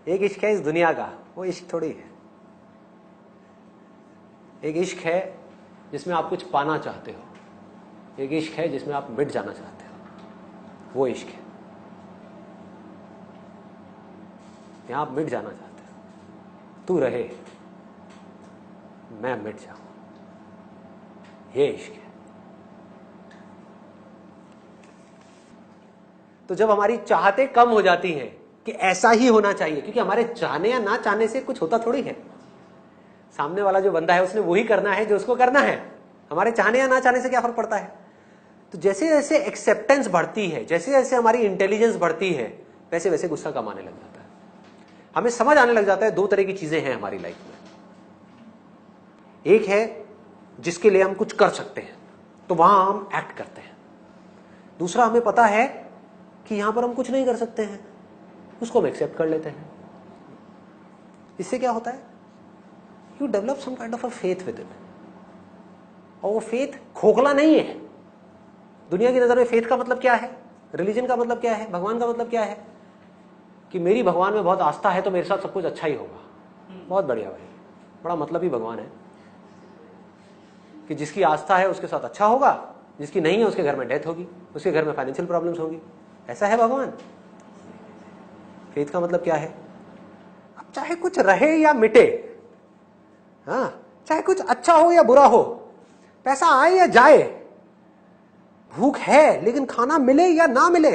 एक इश्क है इस दुनिया का, वो इश्क थोड़ी है। एक इश्क है जिसमें आप कुछ पाना चाहते हो, एक इश्क है जिसमें आप मिट जाना चाहते हो, वो इश्क है। यहां आप मिट जाना चाहते हो, तू रहे मैं मिट जाऊं, ये इश्क है। तो जब हमारी चाहते कम हो जाती हैं कि ऐसा ही होना चाहिए, क्योंकि हमारे चाहने या ना चाहने से कुछ होता थोड़ी है, सामने वाला जो बंदा है उसने वही करना है जो उसको करना है, हमारे चाहने या ना चाहने से क्या फर्क पड़ता है। तो जैसे जैसे एक्सेप्टेंस बढ़ती है, जैसे जैसे हमारी इंटेलिजेंस बढ़ती है, वैसे वैसे गुस्सा कम आने लग जाता है। हमें समझ आने लग जाता है दो तरह की चीजें हैं हमारी लाइफ में। एक है जिसके लिए हम कुछ कर सकते हैं तो वहां हम एक्ट करते हैं, दूसरा हमें पता है कि यहां पर हम कुछ नहीं कर सकते हैं, उसको हम एक्सेप्ट कर लेते हैं। इससे क्या होता है, you develop some kind of a faith with it. और वो फेथ खोखला नहीं है। दुनिया की नजर में फेथ का मतलब क्या है, रिलीजन का मतलब क्या है, भगवान का मतलब क्या है कि मेरी भगवान में बहुत आस्था है तो मेरे साथ सब कुछ अच्छा ही होगा। बहुत बढ़िया भाई, बड़ा मतलब ही भगवान है कि जिसकी आस्था है उसके साथ अच्छा होगा, जिसकी नहीं है उसके घर में डेथ होगी, उसके घर में फाइनेंशियल प्रॉब्लम्स होगी। ऐसा है भगवान। फेथ का मतलब क्या है, अब चाहे कुछ रहे या मिटे, हाँ, चाहे कुछ अच्छा हो या बुरा हो, पैसा आए या जाए, भूख है लेकिन खाना मिले या ना मिले,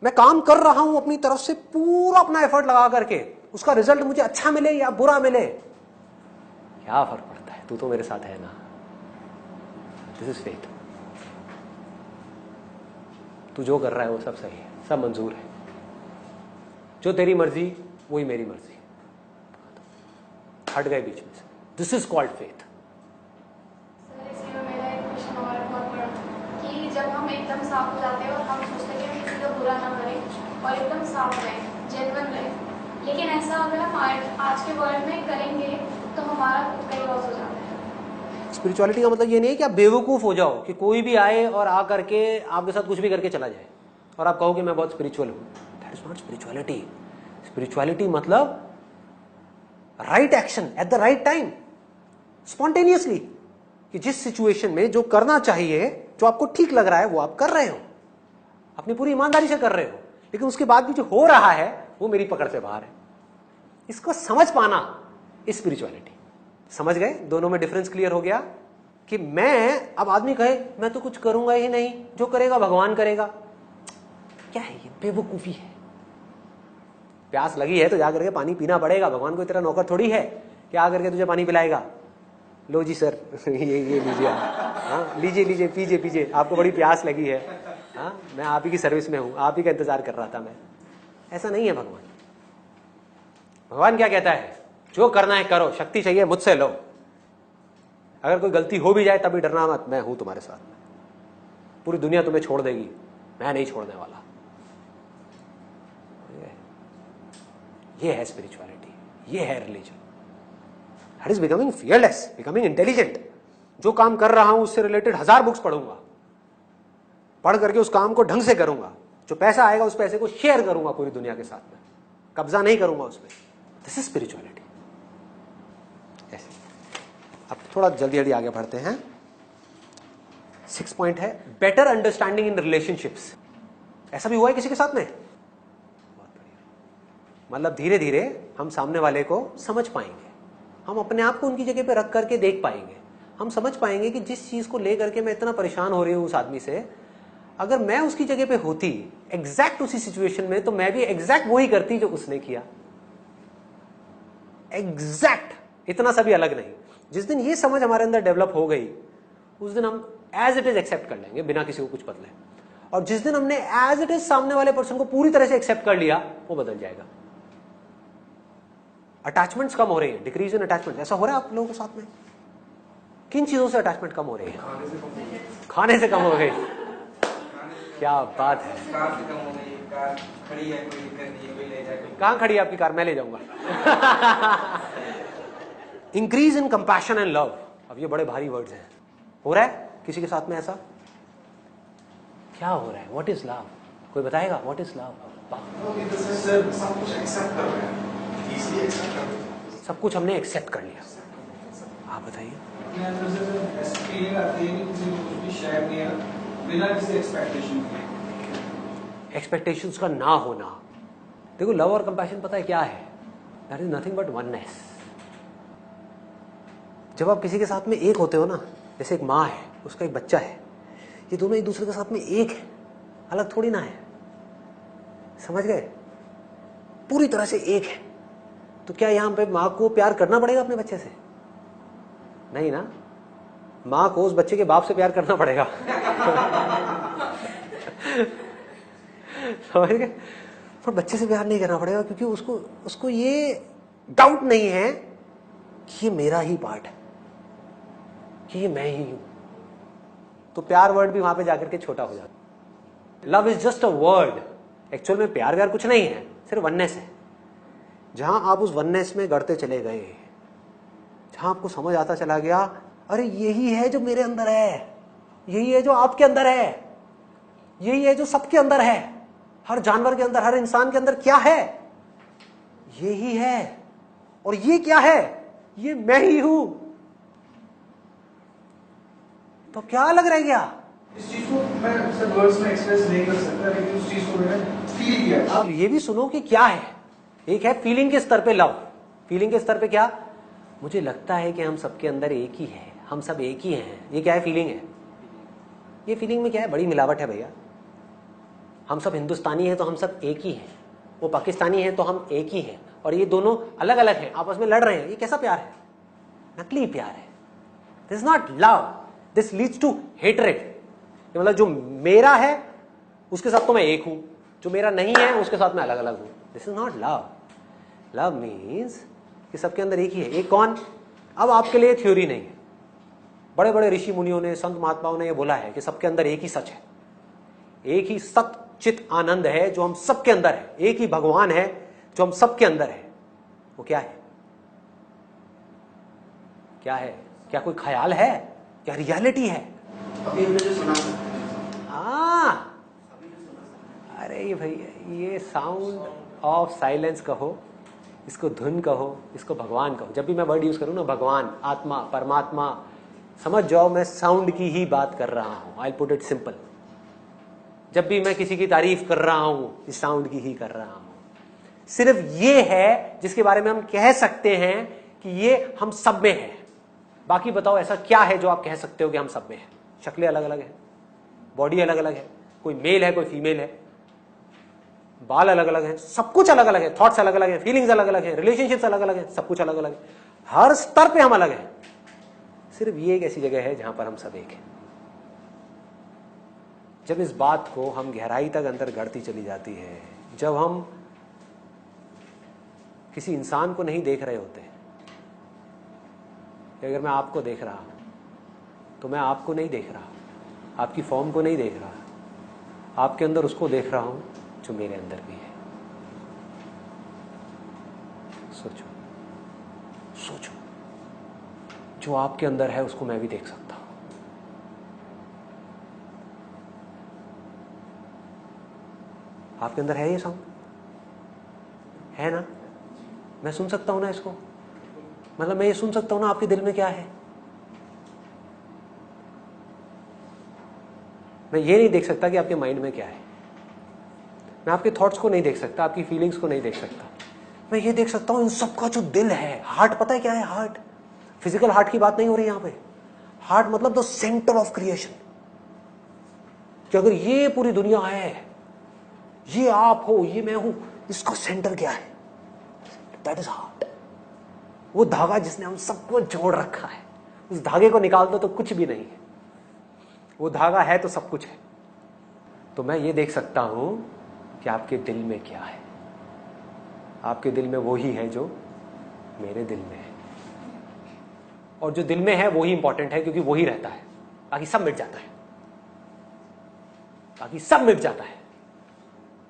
मैं काम कर रहा हूं अपनी तरफ से पूरा अपना एफर्ट लगा करके, उसका रिजल्ट मुझे अच्छा मिले या बुरा मिले, क्या फर्क पड़ता है, तू तो मेरे साथ है ना। This is faith. तू जो कर रहा है वो सब सही है, सब मंजूर है, जो तेरी मर्जी वही मेरी मर्जी, हट गए बीच में से। This is called faith. जब हम एकदम साफ हो जाते हैं और हम सोचते हैं कि हम किसी का बुरा ना करें और एकदम साफ रहें, जेन्युइन रहें, लेकिन ऐसा अगर हम आज के वर्ल्ड में करेंगे तो हमारा खुद का ही लॉस हो जाता है। स्पिरिचुअलिटी का मतलब ये नहीं है कि आप बेवकूफ हो जाओ कि कोई भी आए और आ करके आपके साथ कुछ भी करके चला जाए और आप कहो कि मैं बहुत स्पिरिचुअल हूं। That is not spirituality. Spirituality मतलब right action at the right time, spontaneously, कि जिस सिचुएशन में जो करना चाहिए, जो आपको ठीक लग रहा है वो आप कर रहे हो, अपनी पूरी ईमानदारी से कर रहे हो, लेकिन उसके बाद भी जो हो रहा है वो मेरी पकड़ से बाहर है। इसको समझ पाना इस स्पिरिचुअलिटी। समझ गए, दोनों में डिफरेंस क्लियर हो गया कि मैं, अब आदमी कहे मैं तो कुछ करूंगा ही नहीं, जो करेगा भगवान करेगा, क्या है ये, बेवकूफी है। प्यास लगी है तो जा करके पानी पीना पड़ेगा, भगवान कोई तेरा नौकर थोड़ी है कि आ करके तुझे पानी पिलाएगा। लो जी सर ये लीजिए, हाँ लीजिए लीजिए, पीजिए पीजिए, आपको बड़ी प्यास लगी है, हाँ मैं आप ही की सर्विस में हूं, आप ही का इंतजार कर रहा था मैं। ऐसा नहीं है भगवान। भगवान क्या कहता है, जो करना है करो, शक्ति चाहिए मुझसे लो, अगर कोई गलती हो भी जाए तभी डरना मत, मैं हूं तुम्हारे साथ में, पूरी दुनिया तुम्हें छोड़ देगी, मैं नहीं छोड़ने वाला। ये है स्पिरिचुअलिटी, ये है religion. That is becoming fearless, becoming intelligent. जो काम कर रहा हूं उससे रिलेटेड 1000 बुक्स पढ़ूंगा, पढ़ करके उस काम को ढंग से करूंगा, जो पैसा आएगा उस पैसे को शेयर करूंगा पूरी दुनिया के साथ में, कब्जा नहीं करूंगा उसमें। This is spirituality. ऐसे अब थोड़ा जल्दी जल्दी आगे बढ़ते हैं। 6 पॉइंट है बेटर अंडरस्टैंडिंग इन रिलेशनशिप्स। ऐसा भी हुआ है किसी के साथ में? मतलब धीरे धीरे हम सामने वाले को समझ पाएंगे, हम अपने आप को उनकी जगह पे रख करके देख पाएंगे, हम समझ पाएंगे कि जिस चीज को लेकर के मैं इतना परेशान हो रही हूं उस आदमी से, अगर मैं उसकी जगह पे होती एग्जैक्ट उसी सिचुएशन में, तो मैं भी एग्जैक्ट वही करती जो उसने किया। एग्जैक्ट, इतना सा भी अलग नहीं। जिस दिन ये समझ हमारे अंदर डेवलप हो गई, उस दिन हम एज इट इज एक्सेप्ट कर लेंगे बिना किसी को कुछ बदले। और जिस दिन हमने एज इट इज सामने वाले पर्सन को पूरी तरह से एक्सेप्ट कर लिया, वो बदल जाएगा। अटैचमेंट्स कम हो रही है, डिक्रीज इन अटैचमेंट। ऐसा हो रहा है आप लोगों के साथ में? किन चीजों से अटैचमेंट कम हो रही है? खाने से कम हो गई। क्या बात है। कहां खड़ी है आपकी कार? मैं ले जाऊंगा। Increase in compassion and love. अब ये बड़े भारी वर्ड्स हैं। हो रहा है किसी के साथ में ऐसा? क्या हो रहा है? What is love? कोई बताएगा व्हाट इज लव? सर सब कुछ एक्सेप्ट कर रहे हैं, इजीली एक्सेप्ट कर रहे हैं। सब कुछ हमने एक्सेप्ट कर लिया। आप बताइए। अपने अंदर से ऐसी फीलिंग आती है कि किसी को कुछ भी शेयर किया बिना किसी एक्सपेक्टेशन के। एक्सपेक्टेशंस का ना होना। देखो लव और कंपैशन पता है क्या है? That is nothing but oneness. जब आप किसी के साथ में एक होते हो ना, जैसे एक माँ है, उसका एक बच्चा है, ये दोनों एक दूसरे के साथ में एक है, अलग थोड़ी ना है। समझ गए? पूरी तरह से एक है। तो क्या यहां पे माँ को प्यार करना पड़ेगा अपने बच्चे से? नहीं ना, माँ को उस बच्चे के बाप से प्यार करना पड़ेगा। समझ गए? पर बच्चे से प्यार नहीं करना पड़ेगा, क्योंकि उसको ये डाउट नहीं है कि ये मेरा ही पार्ट है, कि ये मैं ही हूं। तो प्यार वर्ड भी वहां पे जाकर के छोटा हो जाता। Love is just a word. Actual में प्यार व्यार कुछ नहीं है, सिर्फ वननेस है। जहां आप उस वननेस में गढ़ते चले गए, जहां आपको समझ आता चला गया, अरे यही है जो मेरे अंदर है, यही है जो आपके अंदर है, यही है जो सबके अंदर है, हर जानवर के अंदर, हर इंसान के अंदर क्या है? यही है। और ये क्या है? ये मैं ही हूं। तो क्या अलग रह गया? इस चीज को मैं सर वर्ड्स में एक्सप्रेस नहीं कर सकता, लेकिन उस चीज को मैंने फील किया। अब ये भी सुनो कि क्या है। एक है फीलिंग के स्तर पे लव। फीलिंग के स्तर पे क्या? मुझे लगता है कि हम सबके अंदर एक ही है, हम सब एक ही हैं। ये क्या है? फीलिंग है। ये फीलिंग में क्या है? बड़ी मिलावट है भैया। हम सब हिंदुस्तानी हैं तो हम सब एक ही हैं, वो पाकिस्तानी हैं तो हम एक ही हैं, और ये दोनों अलग अलग हैं, आपस में लड़ रहे हैं। ये कैसा प्यार है? नकली प्यार है। This is not love, this leads to hatred. मतलब जो मेरा है उसके साथ तो मैं एक हूं, जो मेरा नहीं है उसके साथ मैं अलग अलग हूं। This is not love. Love means कि सबके अंदर एक ही है। एक कौन? अब आपके लिए थ्योरी नहीं है, बड़े बड़े ऋषि मुनियों ने, संत महात्माओं ने यह बोला है कि सबके अंदर एक ही सच है, एक ही सत चित आनंद है जो हम सबके अंदर है, एक ही भगवान है जो हम सबके अंदर है। वो क्या है? क्या है? क्या कोई ख्याल है? क्या रियलिटी है? अभी हमने जो सुना था, हाँ, अरे ये भैया, ये साउंड ऑफ साइलेंस कहो, इसको धुन कहो, इसको भगवान कहो। जब भी मैं वर्ड यूज करूं ना, भगवान, आत्मा, परमात्मा, समझ जाओ मैं साउंड की ही बात कर रहा हूं। I put it simple. जब भी मैं किसी की तारीफ कर रहा हूं, इस साउंड की ही कर रहा हूं। सिर्फ ये है जिसके बारे में हम कह सकते हैं कि ये हम सब में है। बाकी बताओ ऐसा क्या है जो आप कह सकते हो कि हम सब में है? शक्लें अलग अलग है, बॉडी अलग अलग है, कोई मेल है कोई फीमेल है, बाल अलग अलग है, सब कुछ अलग अलग है, थॉट्स अलग अलग है, फीलिंग्स अलग अलग है, रिलेशनशिप्स अलग अलग है, सब कुछ अलग अलग है। हर स्तर पे हम अलग हैं। सिर्फ ये एक ऐसी जगह है जहां पर हम सब एक हैं। जब इस बात को हम गहराई तक अंदर गढ़ती चली जाती है, जब हम किसी इंसान को नहीं देख रहे होते, अगर मैं आपको देख रहा हूं तो मैं आपको नहीं देख रहा, आपकी फॉर्म को नहीं देख रहा, आपके अंदर उसको देख रहा हूं जो मेरे अंदर भी है। सोचो सोचो, जो आपके अंदर है उसको मैं भी देख सकता हूं। आपके अंदर है ये साउंड? है ना? मैं सुन सकता हूं ना इसको? मतलब मैं ये सुन सकता हूं ना आपके दिल में क्या है? मैं ये नहीं देख सकता कि आपके माइंड में क्या है। मैं आपके थॉट्स को नहीं देख सकता, आपकी फीलिंग्स को नहीं देख सकता। मैं ये देख सकता हूं इन सबका जो दिल है, हार्ट। पता है क्या है हार्ट? फिजिकल हार्ट की बात नहीं हो रही यहां पे। हार्ट मतलब द सेंटर ऑफ क्रिएशन। कि अगर ये पूरी दुनिया है, ये आप हो, ये मैं हूं, इसका सेंटर क्या है? That is heart. वो धागा जिसने हम सबको जोड़ रखा है। उस धागे को निकाल दो तो कुछ भी नहीं है। वो धागा है तो सब कुछ है। तो मैं ये देख सकता हूं कि आपके दिल में क्या है। आपके दिल में वो ही है जो मेरे दिल में है, और जो दिल में है वो ही इंपॉर्टेंट है, क्योंकि वो ही रहता है। बाकी सब मिट जाता है, बाकी सब मिट जाता है।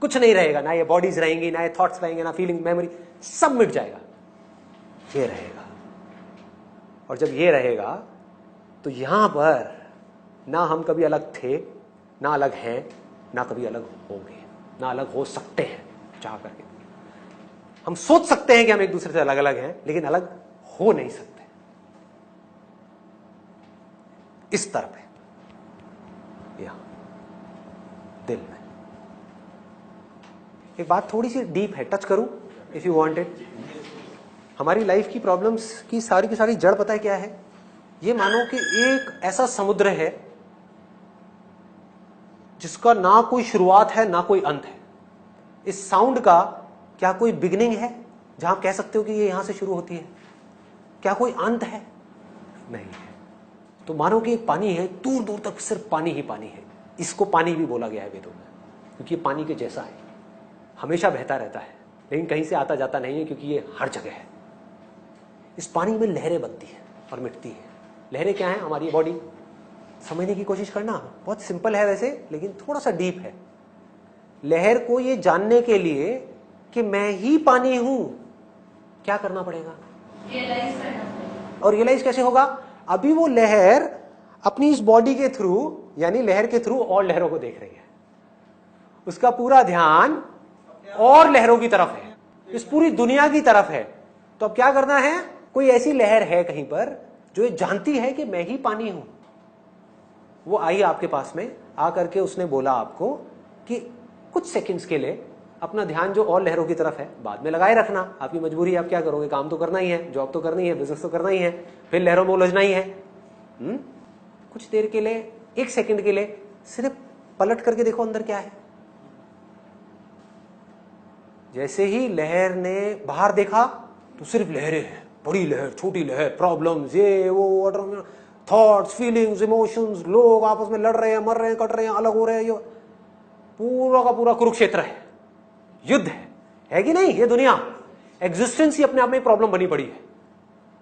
कुछ नहीं रहेगा, ना ये बॉडीज रहेंगी, ना ये थॉट्स रहेंगे, ना फीलिंग, मेमोरी, सब मिट जाएगा। ये रहेगा। और जब ये रहेगा तो यहां पर ना हम कभी अलग थे, ना अलग हैं, ना कभी अलग होंगे, ना अलग हो सकते हैं। चाह करके। हम सोच सकते हैं कि हम एक दूसरे से अलग अलग हैं, लेकिन अलग हो नहीं सकते। इस तरफ है, यहां दिल में। एक बात थोड़ी सी डीप है, टच करूं इफ यू वांट इट। हमारी लाइफ की प्रॉब्लम्स की सारी जड़ पता है क्या है? ये मानो कि एक ऐसा समुद्र है जिसका ना कोई शुरुआत है ना कोई अंत है। इस साउंड का क्या कोई बिगिनिंग है जहां आप कह सकते हो कि ये यहां से शुरू होती है? क्या कोई अंत है? नहीं है। तो मानो कि एक पानी है, दूर दूर तक सिर्फ पानी ही पानी है। इसको पानी भी बोला गया है वेदों में, क्योंकि ये पानी के जैसा है, हमेशा बहता रहता है, लेकिन कहीं से आता जाता नहीं है, क्योंकि ये हर जगह है। इस पानी में लहरें बनती हैं और मिटती हैं। लहरें क्या हैं? हमारी बॉडी। समझने की कोशिश करना, बहुत सिंपल है वैसे, लेकिन थोड़ा सा डीप है। लहर को ये जानने के लिए कि मैं ही पानी हूं, क्या करना पड़ेगा? रियलाइज करना पड़ेगा। और रियलाइज कैसे होगा? अभी वो लहर अपनी इस बॉडी के थ्रू, यानी लहर के थ्रू और लहरों को देख रही है। उसका पूरा ध्यान और लहरों की तरफ है, इस पूरी दुनिया की तरफ है। तो अब क्या करना है? कोई ऐसी लहर है कहीं पर जो ये जानती है कि मैं ही पानी हूं। वो आई आपके पास में, आकर के उसने बोला आपको कि कुछ सेकंड्स के लिए अपना ध्यान जो और लहरों की तरफ है बाद में लगाए रखना। आपकी मजबूरी है, आप क्या करोगे? काम तो करना ही है, जॉब तो करनी है, बिजनेस तो करना ही है, फिर लहरों में उलझना ही है। कुछ देर के लिए, एक सेकंड के लिए सिर्फ पलट करके देखो अंदर क्या है। जैसे ही लहर ने बाहर देखा तो सिर्फ लहरें हैं, बड़ी लहर, छोटी लहर, प्रॉब्लम्स, ये वो, थॉट्स, फीलिंग्स, इमोशंस, लोग आपस में लड़ रहे हैं, मर रहे हैं, कट रहे हैं, अलग हो रहे हैं। ये पूरा का पूरा कुरुक्षेत्र है, युद्ध है कि नहीं? ये दुनिया, एग्जिस्टेंस ही अपने आप में एक प्रॉब्लम बनी पड़ी है।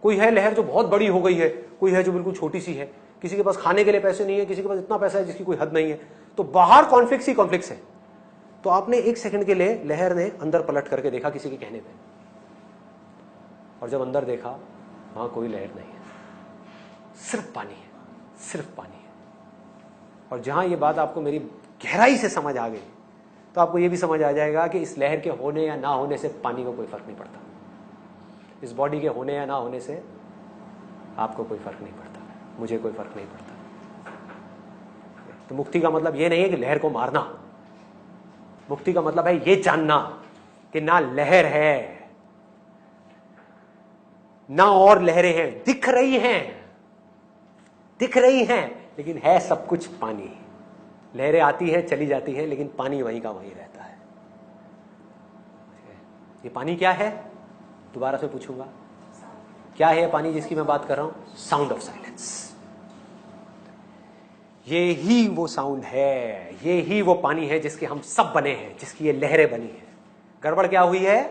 कोई है लहर जो बहुत बड़ी हो गई है, कोई है जो बिल्कुल छोटी सी है। किसी के पास खाने के लिए पैसे नहीं है, किसी के पास इतना पैसा है जिसकी कोई हद नहीं है। तो बाहर कॉन्फ्लिक्ट्स ही कॉन्फ्लिक्ट्स है। तो आपने एक सेकंड के लिए लहर ने अंदर पलट करके देखा किसी के कहने पे, और जब अंदर देखा वहां कोई लहर नहीं है, सिर्फ पानी है, सिर्फ पानी है। और जहां ये बात आपको मेरी गहराई से समझ आ गई, तो आपको ये भी समझ आ जाएगा कि इस लहर के होने या ना होने से पानी को कोई फर्क नहीं पड़ता। इस बॉडी के होने या ना होने से आपको कोई फर्क नहीं पड़ता, मुझे कोई फर्क नहीं पड़ता। तो मुक्ति का मतलब ये नहीं है कि लहर को मारना। मुक्ति का मतलब है ये जानना कि ना लहर है ना और लहरें हैं, दिख रही हैं, लेकिन है सब कुछ पानी। लहरें आती हैं, चली जाती हैं, लेकिन पानी वहीं का वहीं रहता है। ये पानी क्या है? दोबारा से पूछूंगा, क्या है पानी जिसकी मैं बात कर रहा हूं? Sound of silence. ये ही वो साउंड है, ये ही वो पानी है जिसके हम सब बने हैं, जिसकी ये लहरें बनी है। गड़बड़ क्या हुई है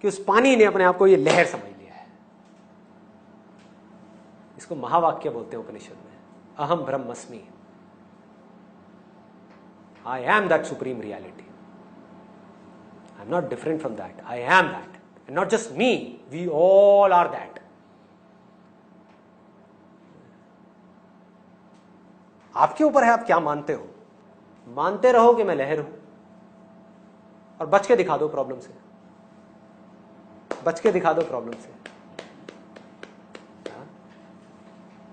कि उस पानी ने अपने आप को ये लहर समझ लिया है। इसको महावाक्य बोलते हैं उपनिषद में, अहम ब्रह्मस्मि, I am that supreme reality, I am not different from that, I am that, and not just me, we all are that. आपके ऊपर है आप क्या मानते हो। मानते रहो कि मैं लहर हूं और बच के दिखा दो प्रॉब्लम से, बच के दिखा दो प्रॉब्लम से।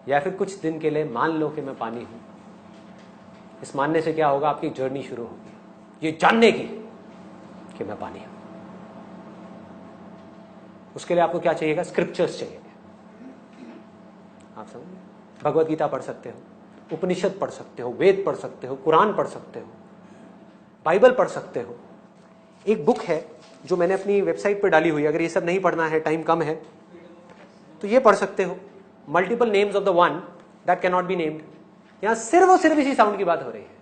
या फिर कुछ दिन के लिए मान लो कि मैं पानी हूं। इस मानने से क्या होगा? आपकी जर्नी शुरू होगी ये जानने की कि मैं पानी हूं। उसके लिए आपको क्या चाहिएगा? स्क्रिप्चर्स चाहिए। आप समझ, भगवत गीता पढ़ सकते हो, उपनिषद पढ़ सकते हो, वेद पढ़ सकते हो, कुरान पढ़ सकते हो, बाइबल पढ़ सकते हो। एक बुक है जो मैंने अपनी वेबसाइट पर डाली हुई है, अगर ये सब नहीं पढ़ना है, टाइम कम है, तो ये पढ़ सकते हो, multiple names of the one that can not be named. यहां सिर्फ और सिर्फ इसी साउंड की बात हो रही है।